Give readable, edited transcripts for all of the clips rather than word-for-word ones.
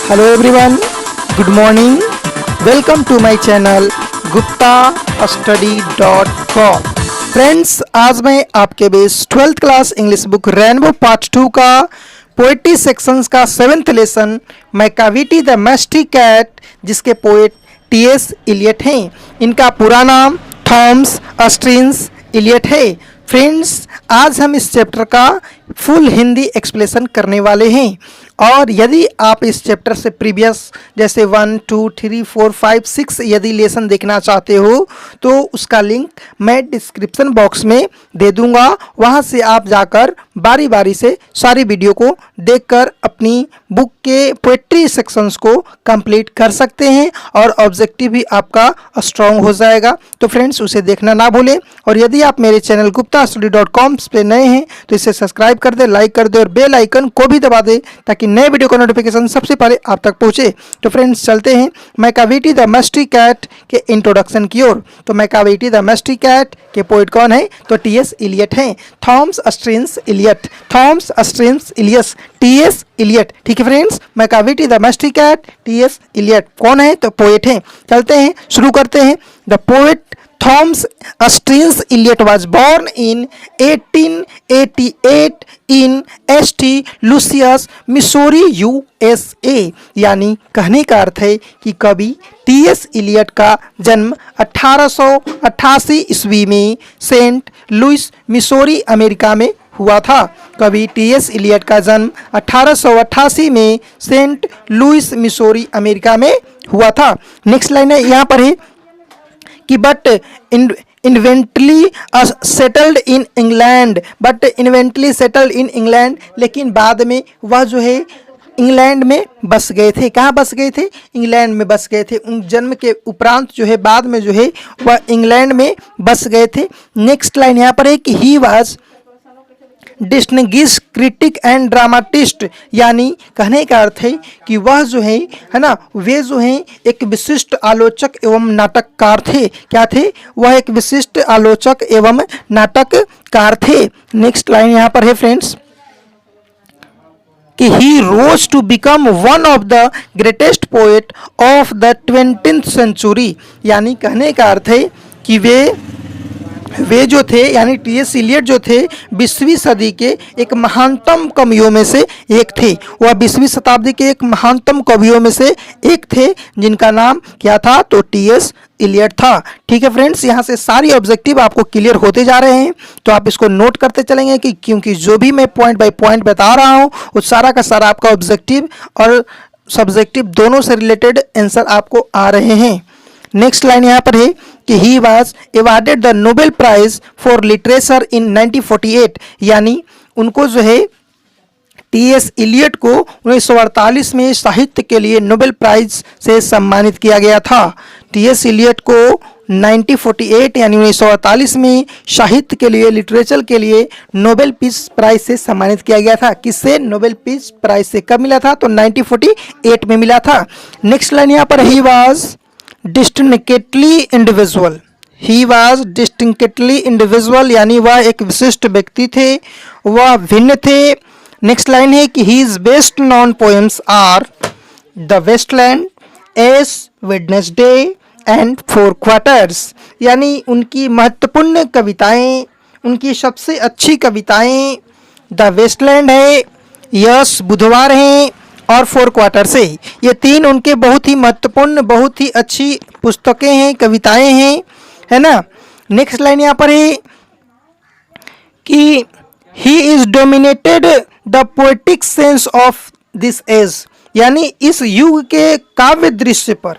Hello everyone, good morning. Welcome to my channel guptastudy.com। Friends, आज मैं आपके बीच 12th class English book rainbow part 2 का poetry sections का 7th lesson Macavity the mystery cat, जिसके poet T S. Eliot हैं। इनका पूरा नाम थॉमस अस्टिन्स इलियट है। फ्रेंड्स, आज हम इस चैप्टर का फुल हिंदी एक्सप्लेनेशन करने वाले हैं। और यदि आप इस चैप्टर से प्रीवियस जैसे 1, 2, 3, 4, 5, 6 यदि लेसन देखना चाहते हो तो उसका लिंक मैं डिस्क्रिप्शन बॉक्स में दे दूंगा। वहां से आप जाकर बारी बारी से सारी वीडियो को देखकर अपनी बुक के पोएट्री सेक्शंस को कंप्लीट कर सकते हैं और ऑब्जेक्टिव भी आपका स्ट्रॉन्ग हो जाएगा। तो फ्रेंड्स, उसे देखना ना भूलें। और यदि आप मेरे चैनल guptastudy.com पे नए हैं तो इसे सब्सक्राइब कर दे, लाइक कर दे और बेल आइकन को भी दबा दे ताकि नए वीडियो का नोटिफिकेशन सबसे पहले आप तक पहुंचे। तो फ्रेंड्स, चलते हैं मैकाविटी द मैस्टी कैट के इंट्रोडक्शन की ओर। तो मैकाविटी द मैस्टी कैट के पोएट कौन है? तो टी.एस. इलियट हैं। Thomas Stearns Eliot, Thomas Stearns Eliot, T S. Eliot. ठीक है friends, Macavity the mystery cat, T S. Eliot कौन है? तो पोएट हैं। चलते हैं, शुरू करते हैं। The poet Thomas Astin's Eliot was born in 1888 in St. Louis, Missouri, USA। यानी कहने का अर्थ है कि कवि टी.एस. इलियट का जन्म 1888 ईस्वी में सेंट लुइस, मिसोरी, अमेरिका में हुआ था। कवि टी.एस. इलियट का जन्म 1888 में सेंट लुइस, मिसोरी, अमेरिका में हुआ था। नेक्स्ट लाइन है यहाँ पर है कि but eventually settled in England, but eventually settled in England, लेकिन बाद में वह जो है इंग्लैंड में बस गए थे। कहाँ बस गए थे? इंग्लैंड में बस गए थे। उन जन्म के उपरांत जो है बाद में जो है वह इंग्लैंड में बस गए थे। नेक्स्ट लाइन यहाँ पर है कि he was distinguished critic and dramatist. यानी कहने का अर्थ है कि वह जो है ना, वे जो हैं एक विशिष्ट आलोचक एवं नाटककार थे। क्या थे? वह एक विशिष्ट आलोचक एवं नाटककार थे। नेक्स्ट लाइन यहाँ पर है फ्रेंड्स कि he rose to become one of the greatest poet of the 20th century. यानी कहने का अर्थ है कि वे जो थे, यानी टी.एस. इलियट जो थे 20वीं सदी के एक महानतम कवियों में से एक थे। वह 20वीं शताब्दी के एक महानतम कवियों में से एक थे जिनका नाम क्या था? तो टी.एस. इलियट था। ठीक है फ्रेंड्स, यहाँ से सारी ऑब्जेक्टिव आपको क्लियर होते जा रहे हैं तो आप इसको नोट करते चलेंगे कि क्योंकि जो भी मैं पॉइंट बाय पॉइंट बता रहा हूँ वो सारा का सारा आपका ऑब्जेक्टिव और सब्जेक्टिव दोनों से रिलेटेड आंसर आपको आ रहे हैं। नेक्स्ट लाइन यहाँ पर है कि he was awarded the Nobel prize for literature in 1948। यानी उनको जो है टी.एस. इलियट को 1948 में साहित्य के लिए नोबेल प्राइज से सम्मानित किया गया था। टी.एस. इलियट को 1948 यानी 1948 में साहित्य के लिए, लिटरेचर के लिए नोबेल पीस प्राइज से सम्मानित किया गया था। किससे? नोबेल पीस प्राइज से। कब मिला था? तो 1948 में मिला था। नेक्स्ट लाइन यहाँ पर he was distinctly individual, he was distinctly individual, यानी वह एक विशिष्ट व्यक्ति थे, वह भिन्न थे। नेक्स्ट लाइन है कि his best known poems are the waste land, ash, Wednesday and 4 quartets. यानी उनकी महत्वपूर्ण कविताएं, उनकी सबसे अच्छी कविताएं द वेस्टलैंड है, यस, बुधवार है और 4 क्वार्टर से। ये 3 उनके बहुत ही महत्वपूर्ण, बहुत ही अच्छी पुस्तकें हैं, कविताएं हैं, है ना। नेक्स्ट लाइन यहाँ पर है कि he is dominated the poetic sense of this age. यानी इस युग के काव्य दृश्य पर,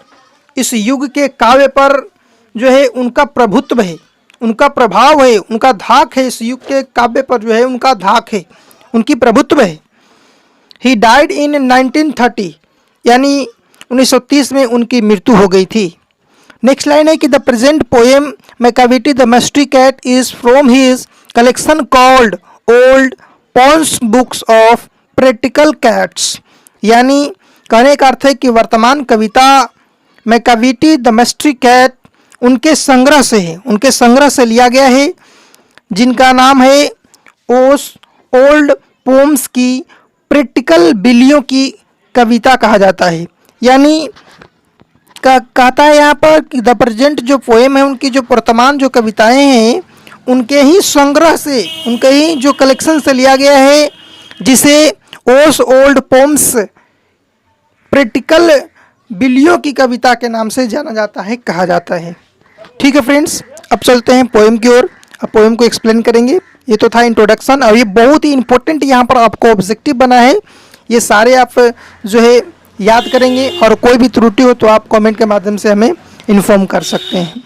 इस युग के काव्य पर जो है उनका प्रभुत्व है, उनका प्रभाव है, उनका धाक है। इस युग के काव्य पर जो है उनका धाक है, उनकी प्रभुत्व है। ही डाइड इन 1930, यानी 1930 में उनकी मृत्यु हो गई थी। नेक्स्ट लाइन है कि the present poem Macavity the mystery cat is from his collection called old possum's books of practical cats. यानी कहने का अर्थ है कि वर्तमान कविता मैकाविटी द मैस्टी कैट उनके संग्रह से है, उनके संग्रह से लिया गया है जिनका नाम है ओल्ड पोम्स की प्रैक्टिकल बिल्लियों की कविता कहा जाता है। यानी कहता है यहाँ पर कि द प्रेजेंट जो पोएम है, उनकी जो वर्तमान जो कविताएं हैं, उनके ही संग्रह से, उनके ही जो कलेक्शन से लिया गया है, जिसे ओस ओल्ड पोम्स प्रैक्टिकल बिलियो की कविता के नाम से जाना जाता है, कहा जाता है। ठीक है फ्रेंड्स, अब चलते हैं पोएम की ओर। अब पोएम को एक्सप्लेन करेंगे। ये तो था इंट्रोडक्शन, और ये बहुत ही इंपॉर्टेंट यहाँ पर आपको ऑब्जेक्टिव बना है। ये सारे आप जो है याद करेंगे, और कोई भी त्रुटि हो तो आप कमेंट के माध्यम से हमें इन्फॉर्म कर सकते हैं।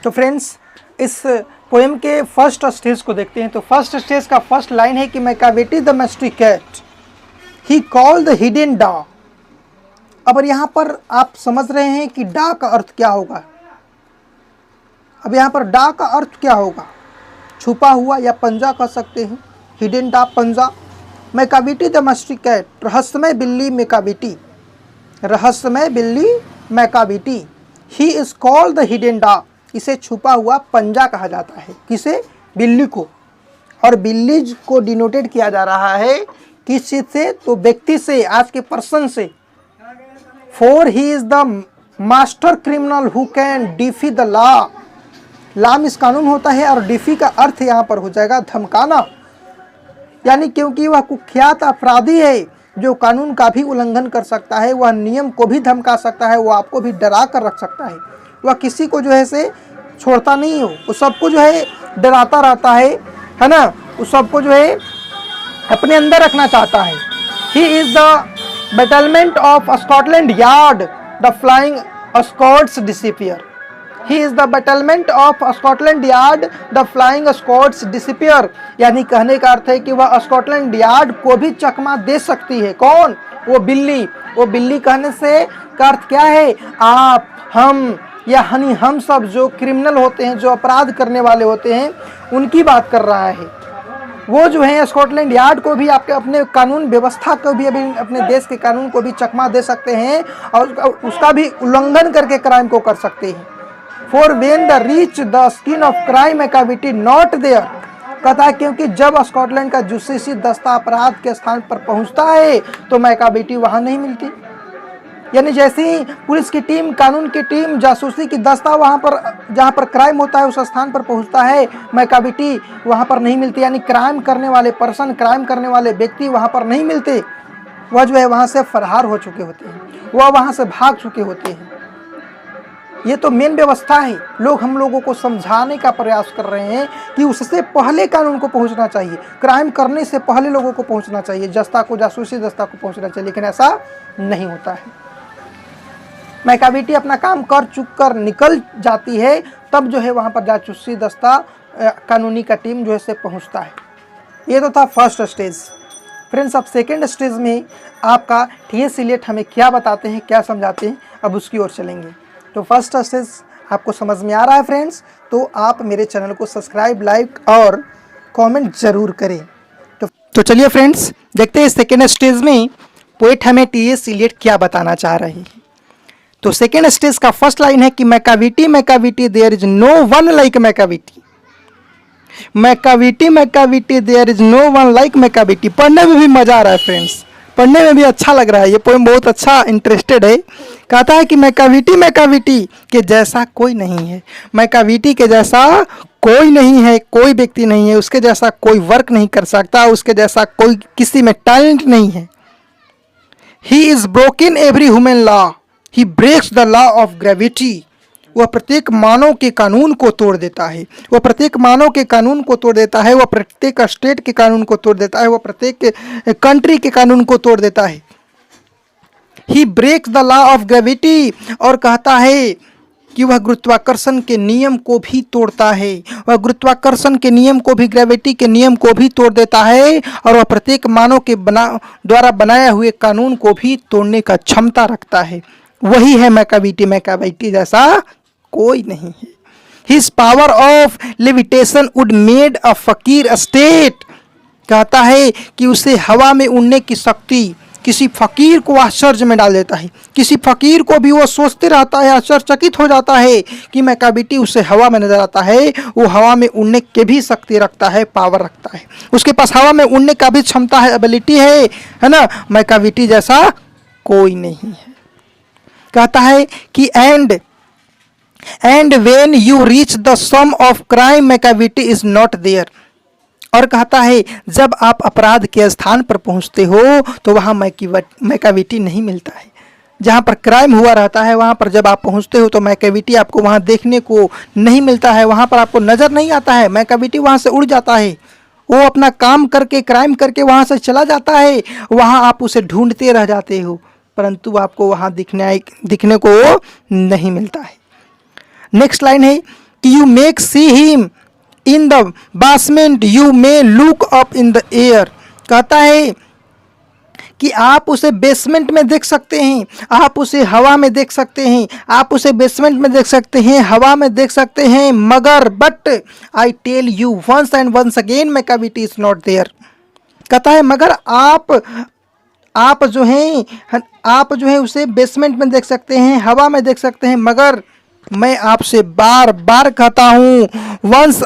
तो फ्रेंड्स, इस पोएम के फर्स्ट स्टेज को देखते हैं। तो फर्स्ट स्टेज का फर्स्ट लाइन है कि Macavity the mystery cat he called the hidden डा। अब यहाँ पर आप समझ रहे हैं कि डा का अर्थ क्या होगा। अब यहाँ पर डा का अर्थ क्या होगा, छुपा हुआ या पंजा कह सकते हैं, हिडन डा पंजा। मैकावेटी द मैस्टिकेट, रहस्यमय बिल्ली मैकावेटी, रहस्यमय बिल्ली Macavity. He is called the hidden डा, इसे छुपा हुआ पंजा कहा जाता है। किसे? बिल्ली को। और बिल्ली को डिनोटेड किया जा रहा है किस चीज से? तो व्यक्ति से, आज के पर्सन से। For he is the master criminal who can defy the law. लाम इस कानून होता है, और डिफी का अर्थ यहाँ पर हो जाएगा धमकाना। यानी क्योंकि वह कुख्यात अपराधी है जो कानून का भी उल्लंघन कर सकता है, वह नियम को भी धमका सकता है, वह आपको भी डरा कर रख सकता है। वह किसी को जो है से छोड़ता नहीं हो, वो सबको जो है डराता रहता है ना, वो सबको जो है अपने अंदर रखना चाहता है। He is the battlement of Scotland Yard, the flying scots disappear. He is the battlement of Scotland Yard, the flying scots disappear. यानी कहने का अर्थ है कि वह स्कॉटलैंड यार्ड को भी चकमा दे सकती है। कौन? वो बिल्ली। वो बिल्ली कहने से का अर्थ क्या है? आप, हम, या हनी हम सब जो क्रिमिनल होते हैं, जो अपराध करने वाले होते हैं, उनकी बात कर रहा है। वो जो है स्कॉटलैंड यार्ड को भी, आपके अपने कानून व्यवस्था को भी, अभी अपने देश के कानून को भी चकमा दे सकते हैं, और उसका भी उल्लंघन करके क्राइम को कर सकते हैं। For when they reach the scene of crime Macavity not there. कहता है क्योंकि जब स्कॉटलैंड का जासूसी दस्ता अपराध के स्थान पर पहुंचता है तो मैकावेटी वहां नहीं मिलती। यानी जैसे ही पुलिस की टीम, कानून की टीम, जासूसी की दस्ता वहां पर, जहां पर क्राइम होता है, उस स्थान पर पहुंचता है, मैकावेटी वहां पर नहीं मिलती। यानी क्राइम करने वाले पर्सन, क्राइम करने वाले व्यक्ति वहां पर नहीं मिलते। वह जो है वहां से फरार हो चुके होते हैं, वह वहां से भाग चुके होते हैं। ये तो मेन व्यवस्था है। लोग हम लोगों को समझाने का प्रयास कर रहे हैं कि उससे पहले कानून को पहुंचना चाहिए, क्राइम करने से पहले लोगों को पहुंचना चाहिए, दस्ता को, जासूसी दस्ता को पहुंचना चाहिए, लेकिन ऐसा नहीं होता है। मैकावेटी अपना काम कर चुक कर निकल जाती है, तब जो है वहाँ पर जासूसी दस्ता, कानूनी का टीम जो है से पहुँचता है। ये तो था फर्स्ट स्टेज। फ्रेंड्स, अब सेकेंड स्टेज में आपका टी.एस. इलियट हमें क्या बताते हैं, क्या समझाते हैं, अब उसकी ओर चलेंगे। तो फर्स्ट स्टेज आपको समझ में आ रहा है फ्रेंड्स, तो आप मेरे चैनल को सब्सक्राइब, लाइक और कमेंट जरूर करें। तो चलिए फ्रेंड्स, देखते हैं सेकेंड स्टेज में पोएट हमें टी.एस. इलियट क्या बताना चाह रहे हैं। तो सेकेंड स्टेज का फर्स्ट लाइन है कि Macavity Macavity there is no one like Macavity. Macavity Macavity there is no one like Macavity. पढ़ने में भी मजा आ रहा है फ्रेंड्स, पढ़ने में भी अच्छा लग रहा है। ये पोएम बहुत अच्छा, इंटरेस्टेड है। कहता है कि मैकावेटी मैकावेटी के जैसा कोई नहीं है। मैकावेटी के जैसा कोई नहीं है, कोई व्यक्ति नहीं है, उसके जैसा कोई वर्क नहीं कर सकता, उसके जैसा कोई किसी में टैलेंट नहीं है। He is broken every human law, he breaks the law of gravity. वह प्रत्येक मानव के कानून को तोड़ देता है, वह प्रत्येक मानव के कानून को तोड़ देता है, वह प्रत्येक स्टेट के कानून को तोड़ देता है, वह प्रत्येक कंट्री के कानून को तोड़ देता है। ही breaks the law of gravity, और कहता है कि वह गुरुत्वाकर्षण के नियम को भी तोड़ता है, वह गुरुत्वाकर्षण के नियम को भी, ग्रेविटी के नियम को भी तोड़ देता है, और वह प्रत्येक मानव के द्वारा बनाए हुए कानून को भी तोड़ने का क्षमता रखता है। वही है मैकावेटी। मैकावेटी जैसा कोई नहीं है। His power of levitation would made a फकीर स्टेट। कहता है कि उसे हवा में उड़ने की शक्ति, किसी फ़कीर को आश्चर्य में डाल देता है। किसी फ़कीर को भी वो सोचते रहता है, आश्चर्यचकित हो जाता है कि मैं कैविटी उससे हवा में नजर आता है। वो हवा में उड़ने की भी शक्ति रखता है, पावर रखता है, उसके पास हवा में उड़ने का भी क्षमता है, एबिलिटी है ना। मैं कैविटी जैसा कोई नहीं है। कहता है कि and when you reach the scene of crime Macavity is not there. और कहता है जब आप अपराध के स्थान पर पहुंचते हो तो वहां मैकाविटी नहीं मिलता है। जहां पर क्राइम हुआ रहता है वहां पर जब आप पहुंचते हो तो मैकाविटी आपको वहां देखने को नहीं मिलता है, वहां पर आपको नजर नहीं आता है। मैकाविटी वहां से उड़ जाता है, वो अपना काम करके, क्राइम करके वहां से चला जाता है। वहां आप उसे ढूंढते रह जाते हो, परंतु आपको वहां दिखने को नहीं मिलता है। नेक्स्ट लाइन है कि you make see him in the basement, you may look up in the air. कहता है कि आप उसे बेसमेंट में देख सकते हैं, आप उसे हवा में देख सकते हैं, आप उसे बेसमेंट में देख सकते हैं, हवा में देख सकते हैं, मगर but I tell you once and once again Macavity is not there. कहता है मगर आप जो हैं उसे बेसमेंट में देख सकते हैं, हवा में देख सकते हैं, मगर मैं आपसे बार बार कहता हूँ, वंस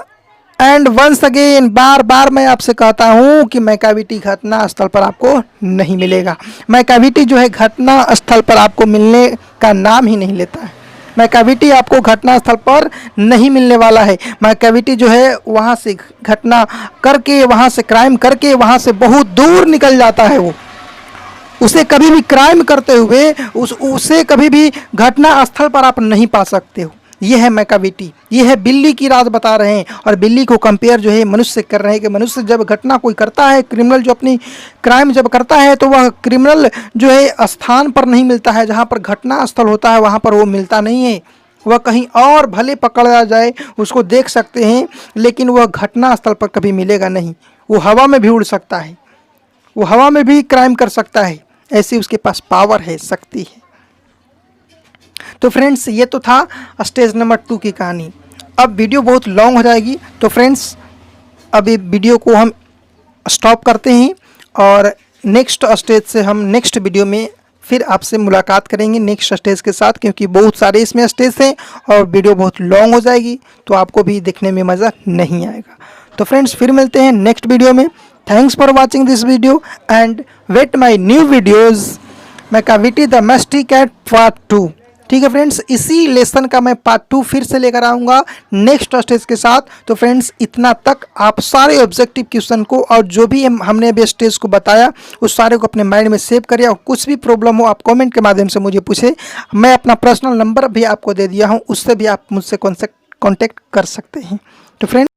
एंड वंस अगेन, बार बार मैं आपसे कहता हूँ कि मैकाविटी घटना स्थल पर आपको नहीं मिलेगा। मैकाविटी जो है घटना स्थल पर आपको मिलने का नाम ही नहीं लेता है। मैकाविटी आपको घटना स्थल पर नहीं मिलने वाला है। मैकाविटी जो है वहाँ से घटना करके, वहाँ से क्राइम करके, वहाँ से बहुत दूर निकल जाता है। वो उसे कभी भी क्राइम करते हुए उसे कभी भी घटना स्थल पर आप नहीं पा सकते हो। ये है मैकाविटी, ये है बिल्ली की राज बता रहे हैं। और बिल्ली को कंपेयर जो है मनुष्य से कर रहे हैं कि मनुष्य जब घटना कोई करता है, क्रिमिनल जो अपनी क्राइम जब करता है तो वह क्रिमिनल जो है स्थान पर नहीं मिलता है, जहाँ पर घटना स्थल होता है वहाँ पर वो मिलता नहीं है। वह कहीं और भले पकड़ा जाए उसको देख सकते हैं, लेकिन वह घटना स्थल पर कभी मिलेगा नहीं। वो हवा में भी उड़ सकता है, वो हवा में भी क्राइम कर सकता है, ऐसी उसके पास पावर है, शक्ति है। तो फ्रेंड्स ये तो था स्टेज नंबर 2 की कहानी। अब वीडियो बहुत लॉन्ग हो जाएगी, तो फ्रेंड्स अभी वीडियो को हम स्टॉप करते हैं और नेक्स्ट स्टेज से हम नेक्स्ट वीडियो में फिर आपसे मुलाकात करेंगे नेक्स्ट स्टेज के साथ, क्योंकि बहुत सारे इसमें स्टेज हैं और वीडियो बहुत लॉन्ग हो जाएगी तो आपको भी देखने में मज़ा नहीं आएगा। तो फ्रेंड्स फिर मिलते हैं नेक्स्ट वीडियो में। Thanks for watching this video and wait my new videos Macavity the mystery cat part 2। ठीक है फ्रेंड्स, इसी लेसन का मैं पार्ट 2 फिर से लेकर आऊँगा नेक्स्ट स्टेज के साथ। तो फ्रेंड्स इतना तक आप सारे ऑब्जेक्टिव क्वेश्चन को और जो भी हमने अभी स्टेज को बताया उस सारे को अपने माइंड में सेव करिए, और कुछ भी प्रॉब्लम हो आप कमेंट के माध्यम से मुझे पूछे। मैं अपना पर्सनल नंबर भी आपको दे दिया हूँ, उससे भी आप मुझसे कॉन्टेक्ट कर सकते हैं। तो फ्रेंड्स